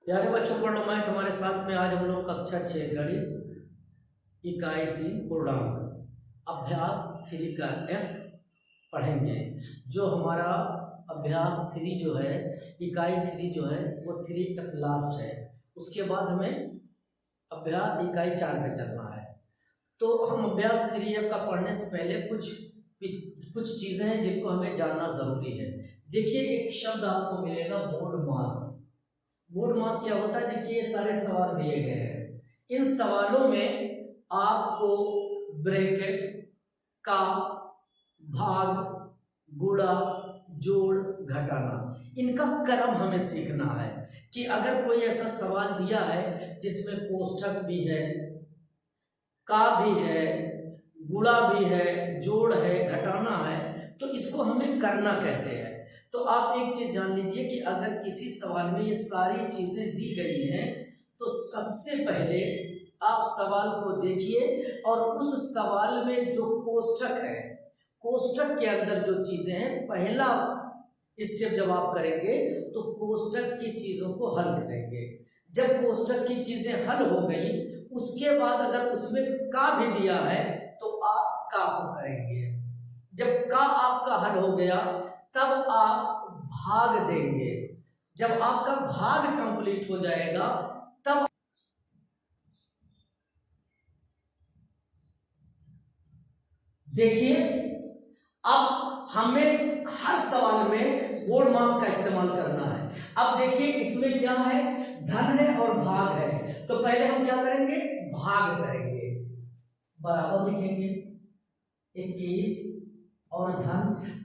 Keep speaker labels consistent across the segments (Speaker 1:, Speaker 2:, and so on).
Speaker 1: प्यारे बच्चों, पढ़ो मैं तुम्हारे साथ में। आज हम लोग कक्षा 6 गणित इकाई 3 पूर्णांक अभ्यास 3 का F पढ़ेंगे। जो हमारा अभ्यास 3 जो है, इकाई 3 जो है वो 3F लास्ट है। उसके बाद हमें अभ्यास इकाई 4 में चलना है। तो हम अभ्यास 3F का पढ़ने से पहले कुछ चीज़ें हैं जिनको हमें जानना ज़रूरी है। देखिए, एक शब्द आपको मिलेगा बोर्ड मास। बोर्ड मास क्या होता है? देखिए, सारे सवाल दिए गए हैं। इन सवालों में आपको ब्रैकेट, का, भाग, गुणा, जोड़, घटाना, इनका क्रम हमें सीखना है। कि अगर कोई ऐसा सवाल दिया है जिसमें कोष्ठक भी है, का भी है, गुणा भी है, जोड़ है, घटाना है, तो इसको हमें करना कैसे है। तो आप एक चीज जान लीजिए कि अगर किसी सवाल में ये सारी चीजें दी गई हैं तो सबसे पहले आप सवाल को देखिए और उस सवाल में जो कोष्ठक है, कोष्ठक के अंदर जो चीजें हैं, पहला स्टेप जब आप करेंगे तो कोष्ठक की चीजों को हल करेंगे। जब कोष्ठक की चीजें हल हो गई, उसके बाद अगर उसमें का भी दिया है तो आप का को करेंगे। जब का आपका हल हो गया तब आप भाग देंगे। जब आपका भाग कंप्लीट हो जाएगा तब देखिए, अब हमें हर सवाल में बोर्ड मास का इस्तेमाल करना है। अब देखिए, इसमें क्या है? धन है और भाग है। तो पहले हम क्या करेंगे? भाग करेंगे। बराबर लिखेंगे 21 और धन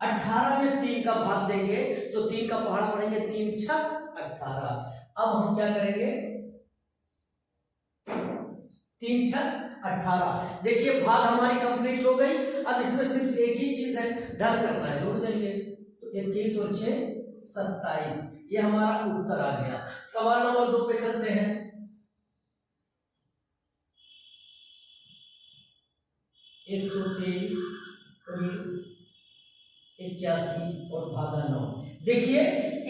Speaker 1: 18 में 3 का भाग देंगे तो 3 का पहाड़ा पढ़ेंगे, 3 छक 18। अब हम क्या करेंगे? 3 छक 18। देखिए, भाग हमारी कंप्लीट हो गई। अब इसमें सिर्फ एक ही चीज है, धन करना है, जोड़ देंगे। तो 21 और 6 27, ये हमारा उत्तर आ गया। सवाल नंबर 2 पे चलते हैं। 123 81 और भागा 9। देखिए,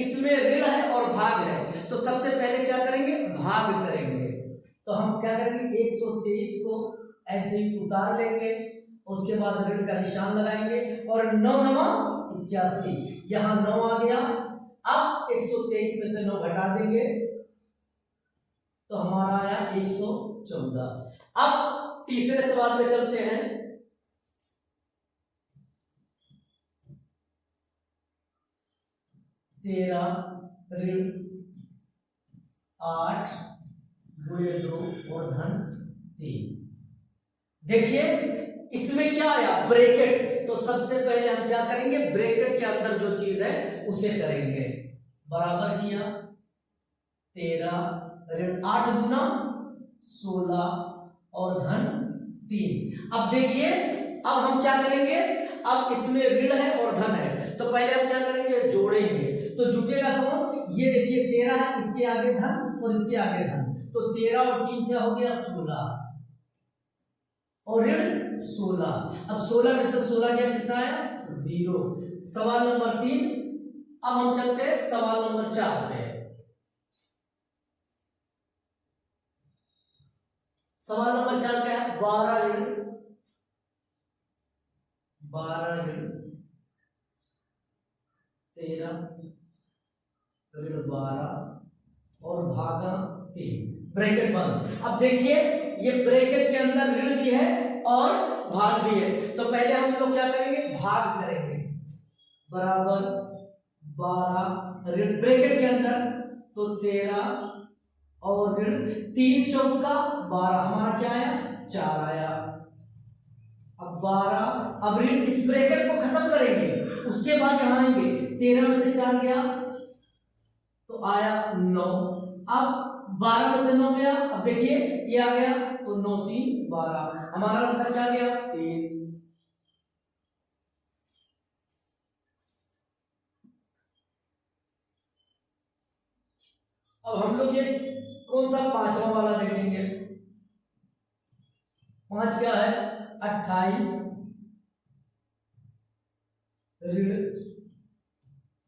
Speaker 1: इसमें ऋण है और भाग है, तो सबसे पहले क्या करेंगे? भाग करेंगे। तो हम क्या करेंगे? 123 को ऐसे ही उतार लेंगे, उसके बाद ऋण का निशान लगाएंगे और 9 9 81, यहां 9 आ गया। अब 123 में से 9 घटा देंगे तो हमारा आया 114। अब तीसरे सवाल पे चलते हैं। 13 ऋण 8 गुणे 2 और धन 3। देखिए, इसमें क्या आया? ब्रैकेट। तो सबसे पहले हम क्या करेंगे? ब्रैकेट के अंदर जो चीज है उसे करेंगे। बराबर किया 13 ऋण 8 गुना 16 और धन 3। अब देखिए, अब हम क्या करेंगे? अब इसमें ऋण है और धन है, तो पहले हम क्या करेंगे? जोड़ेंगे। तो जुटेगा कौन? ये देखिए, 13 है, इसके आगे धन और इसके आगे धन, तो 13 और 3 क्या हो गया? 16 और ऋण 16। अब 16 में से 16 गया, कितना आया? 0। सवाल नंबर 3। अब हम चलते हैं सवाल नंबर 4 पे। सवाल नंबर 4 क्या है? 12 ऋण 13 ऋण 12 और भागा 3, ब्रैकेट बंद। अब देखिए, ये ब्रैकेट के अंदर ऋण भी है और भाग भी है, तो पहले हम लोग क्या करेंगे? भाग करेंगे। बराबर 12 ऋण ब्रैकेट के अंदर तो 13 और ऋण 3 चौका 12, हमारा क्या आया? 4 आया। अब 12, अब ऋण इस ब्रैकेट को खत्म करेंगे, उसके बाद यहां आएंगे, 13 में से 4 गया तो आया 9। अब 12 में से 9 गया, अब देखिए ये आ गया, तो 9 3 12, हमारा आंसर क्या गया? 3। अब हम लोग ये कौन सा 5वां वाला देखेंगे? 5 क्या है? 28 ऋण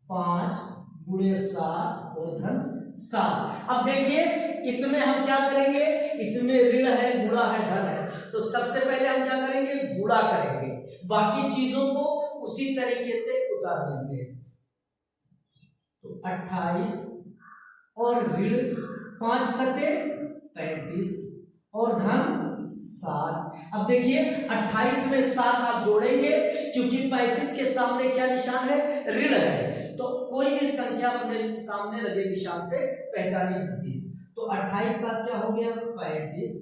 Speaker 1: 5 गुणे 7 और धन 7। अब देखिए इसमें हम क्या करेंगे, इसमें ऋण है, गुणा है, धन है, तो सबसे पहले हम क्या करेंगे, गुणा करेंगे, बाकी चीजों को उसी तरीके से उतार लेंगे। तो 28 और ऋण 5 सते 35 और धन 7। अब देखिए 28 में 7 आप जोड़ेंगे, क्योंकि 35 के सामने क्या निशान है, ऋण है, तो कोई भी संख्या अपने सामने लगे निशान से पहचानी जाती है। तो 28 7 क्या हो गया, 35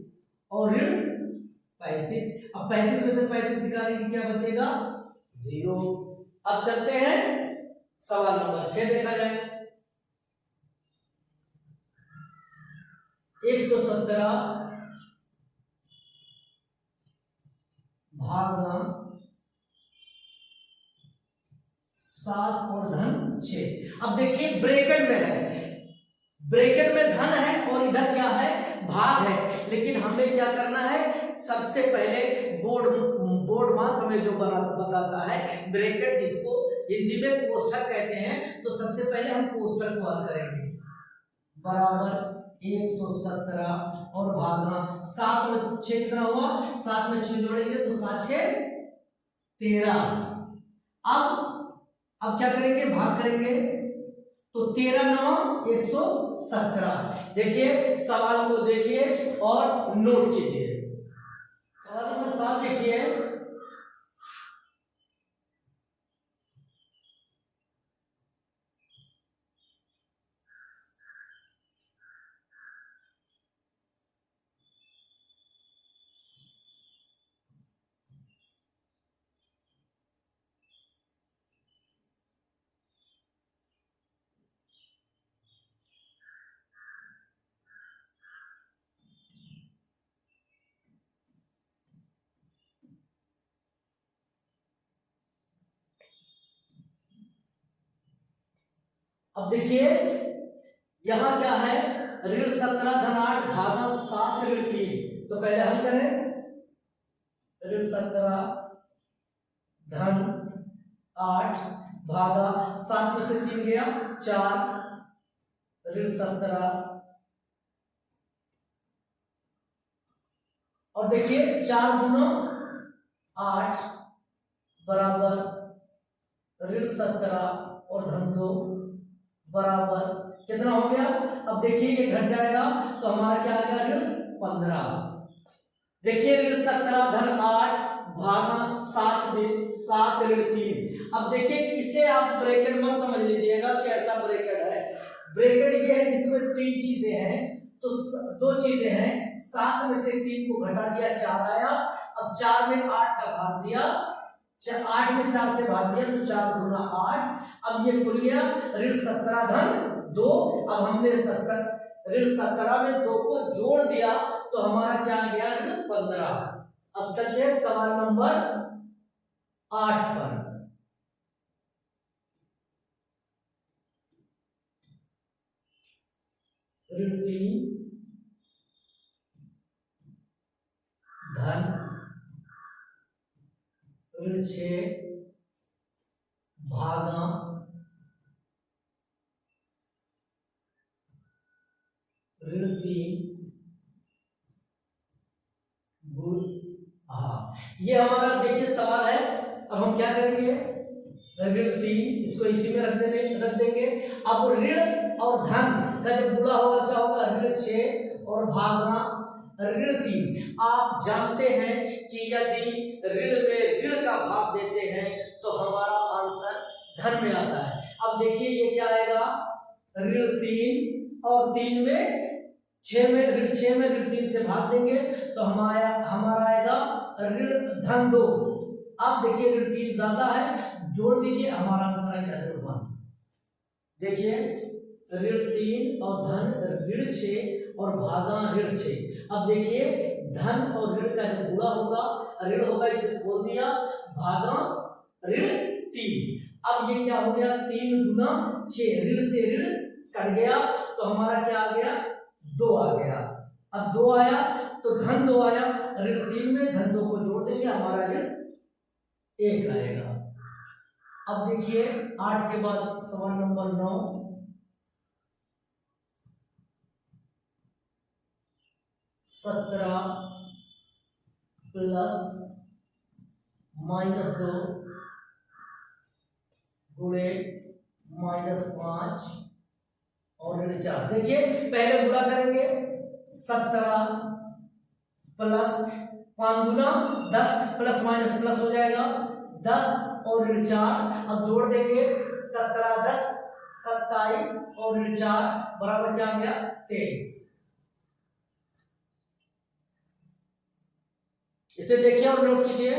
Speaker 1: और ऋण 35। अब 35 में से 35 निकालेंगे, क्या बचेगा, 0। अब चलते हैं सवाल नंबर 6 देखा जाए। 117 भागा 7 और धन 6। अब देखिए ब्रैकेट में है, ब्रैकेट में धन है और इधर क्या है, भाग है, लेकिन हमें क्या करना है, सबसे पहले बोर्ड मास हमें जो बताता है ब्रैकेट, जिसको हिंदी में कोष्ठक कहते हैं, तो सबसे पहले हम कोष्ठक को हल करेंगे। बराबर 117 और भागा 7 में 6 कितना हुआ, 7 में 6 जोड़ेंगे तो 7 6 13। अब क्या करेंगे, भाग करेंगे, तो 13 9 117। देखिए सवाल को देखिए और नोट कीजिए। सवाल नंबर 7 देखिए, अब देखिए यहां क्या है, ऋण 17 धन 8 भागा 7 ऋण 3। तो पहले हम करें, ऋण 17 धन 8 भागा 7 में से 3 गया 4, ऋण 17 और देखिए 4 गुना 8 बराबर ऋण 17 और धन 2 बराबर कितना हो गया। अब देखिए ये घट जाएगा तो हमारा क्या आ गया, ऋण 15। देखिए ऋण 17 धन 8 भागा 7 ऋण 3। अब देखिए इसे आप ब्रैकेट मत समझ लीजिएगा कि ऐसा ब्रैकेट है, ब्रैकेट ये है जिसमें 3 चीजें हैं, तो 2 चीजें हैं, 7 में से 3 को घटा दिया 4 आया। अब 4 में 8 का भाग दिया, 8 में 4 से भाग दिया तो 4 गुना 8। अब ये खुल गया ऋण 17 धन 2। अब हमने ऋण 17 में 2 को जोड़ दिया तो हमारा क्या आ गया, ऋण 15। अब चलते हैं सवाल नंबर 8 पर। ऋण 3 धन ऋण 6 भागा ऋण 3 गुण। हाँ ये हमारा देखिए सवाल है। अब हम क्या करेंगे, ऋण 3 इसको इसी में रख देंगे। अब ऋण और धन का जब गुणा होगा क्या होगा, ऋण 6 और भागा ऋण 3। आप जानते हैं कि यदि ऋण में ऋण का भाग देते हैं तो हमारा आंसर धन में आता है। अब देखिए ये क्या आएगा, ऋण 3 और 3 में 6 में ऋण 3 से भाग देंगे तो हमारा आएगा ऋण धन 2। अब देखिए ऋण 3 ज्यादा है, जोड़ दीजिए, हमारा आंसर आएगा ऋण 1। देखिए ऋण 3 और धन ऋण 6 और भागा ऋण 6। अब देखिए धन और ऋण का जब गुणा होगा, ऋण होगा इसे खोल दिया, भागा ऋण 3। अब ये क्या हो गया, 3 गुना 6, ऋण से ऋण कट गया तो हमारा क्या आ गया, 2 आ गया। अब 2 आया तो धन 2 आया, ऋण 3 में धन 2 को जोड़ देंगे, हमारा ऋण 1 आएगा। अब देखिए 8 के बाद सवाल नंबर 9। 17 प्लस -2 गुणे -5 और ऋण 4। देखिए पहले गुणा करेंगे 17 प्लस 5 गुना 10 प्लस माइनस प्लस हो जाएगा 10 और ऋण 4। अब जोड़ देंगे 17 10 27 और ऋण 4 बराबर क्या आ गया 23। इसे देखिए और नोट कीजिए।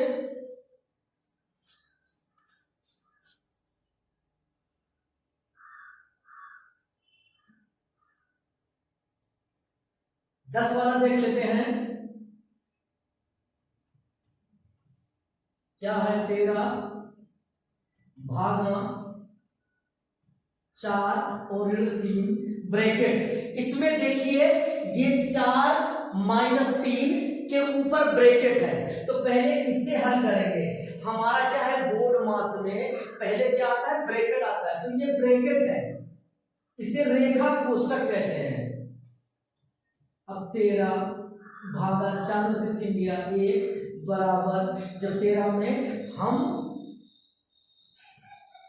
Speaker 1: दस वाला देख लेते हैं क्या है 13 भागा 4 और ऋण 3 ब्रैकेट। इसमें देखिए ये 4 माइनस 3 के ऊपर ब्रैकेट है, तो पहले इससे हल करेंगे। हमारा क्या है बोर्ड मास में पहले क्या आता है ब्रैकेट आता है, तो ये ब्रैकेट है, इसे रेखा कोष्ठक कहते हैं। अब 13 भागा 4 में से 3 गया 1 बराबर, जब 13 में हम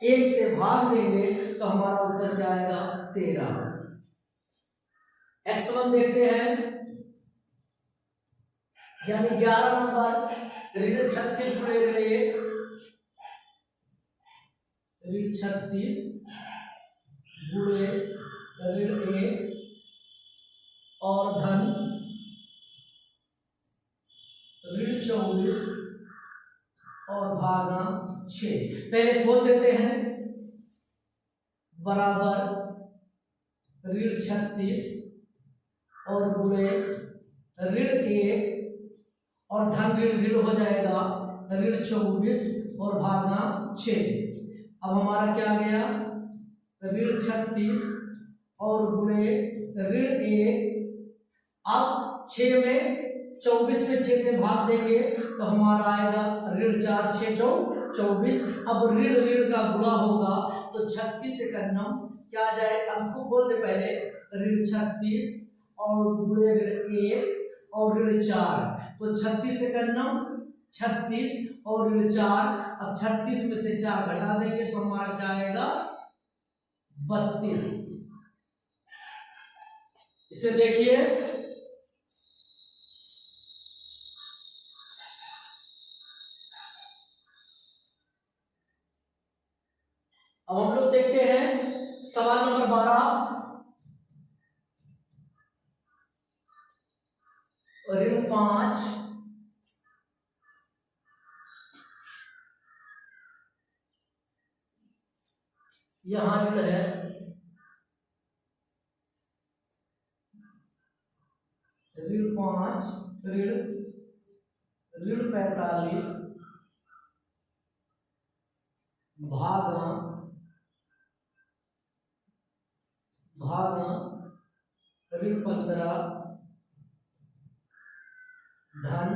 Speaker 1: 1 से भाग देंगे तो हमारा उत्तर क्या आएगा 13। x1 देखते हैं, यानी 11 नंबर ऋण 36 गुणे ऋण 1, ऋण 36 गुणे ऋण 1 और धन ऋण 24 और भागा 6। पहले खोल देते हैं, बराबर ऋण 36 और गुणे ऋण 1 और धन ऋण ऋण हो जाएगा ऋण 24 और भागा 6। अब हमारा क्या आ गया ऋण 36 और गुणे ऋण 1। अब 6 में 24 में 6 से भाग देंगे तो हमारा आएगा ऋण 4 6 24। अब ऋण ऋण का गुणा होगा तो 36 से करनम क्या आ जाए, अब इसको बोल दे पहले ऋण 36 और गुणे ऋण 1 और ऋण 4, तो 36 से करनम 36 और ऋण 4। अब 36 में से 4 घटा देंगे तो हमारा क्या आएगा 32। इसे देखिए, अब हम लोग देखते हैं सवाल नंबर 12। ऋण 5 यहां ऋण है, ऋण 5 ऋण 45 भागा ऋण 15 धन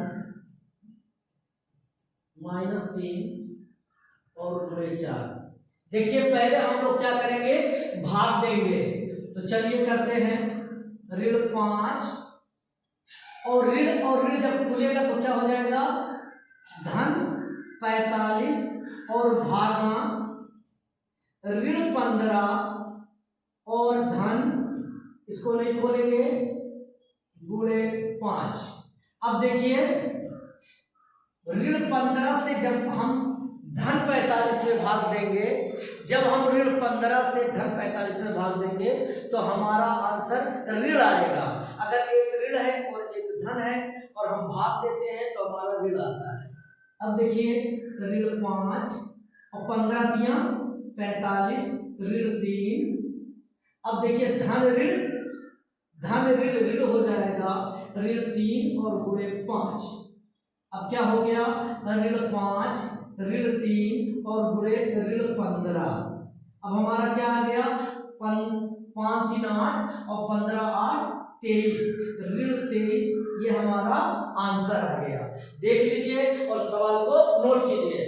Speaker 1: -3 और गुणे 4। देखिए पहले हम लोग क्या करेंगे भाग देंगे, तो चलिए करते हैं ऋण 5 और ऋण जब खुलेगा तो क्या हो जाएगा धन 45 और भागा ऋण 15 और धन, इसको नहीं खोलेंगे, गुणे 5। अब देखिए ऋण 15 से जब हम धन 45 में भाग देंगे, जब हम ऋण 15 से धन 45 में भाग देंगे तो हमारा आंसर ऋण आएगा। अगर एक ऋण है और एक धन है और हम भाग देते हैं तो हमारा ऋण आता है। अब देखिए ऋण 5 और 15 दिया 45 ऋण 3। अब देखिए धन ऋण ऋण हो जाएगा ऋण 3 और गुणे 5। अब क्या हो गया ऋण 5 ऋण 3 और गुणे ऋण 15। अब हमारा क्या आ गया 5 3 8 और 15 8 23 ऋण 23। ये हमारा आंसर आ गया। देख लीजिए और सवाल को नोट कीजिए।